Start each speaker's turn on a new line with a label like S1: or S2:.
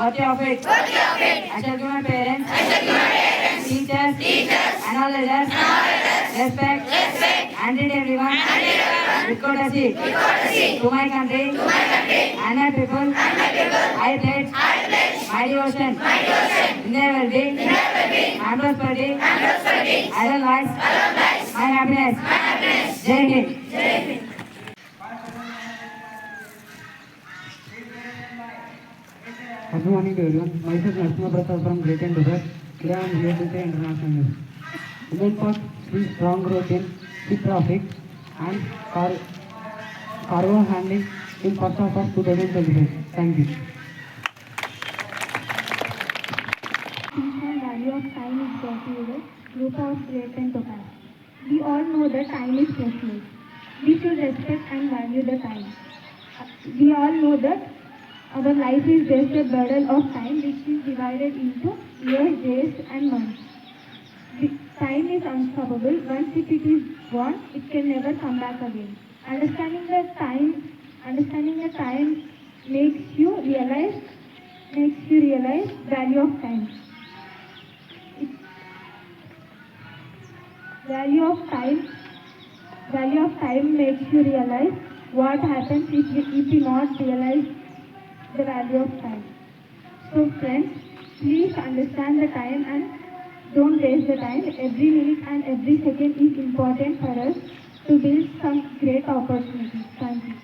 S1: worthy of it. I shall give my parents, teachers, and all others respect and treat everyone with courtesy. To my country and my people, I pledge my devotion in their well-being and prosperity. I don't like my happiness. Jai Hind.
S2: Good morning to everyone. Myself Narsimha Prasad from Grade X Topaz. Today I am here to say international news. Indian Post sees strong growth in sea traffic and cargo handling in first half of 2025. Thank you.
S3: Value of time is brought to you by group of Grade X Topaz. We all know that time is precious. We should respect and value the time. We all know that our life is just a bundle of time which is divided into years, days and months. Time is unstoppable. Once if it is gone, it can never come back again. Understanding the time makes you realize value of time. Value of time makes you realize what happens if you not realize the value of time. So friends, please understand the time and don't waste the time. Every minute and every second is important for us to build some great opportunities. Thank you.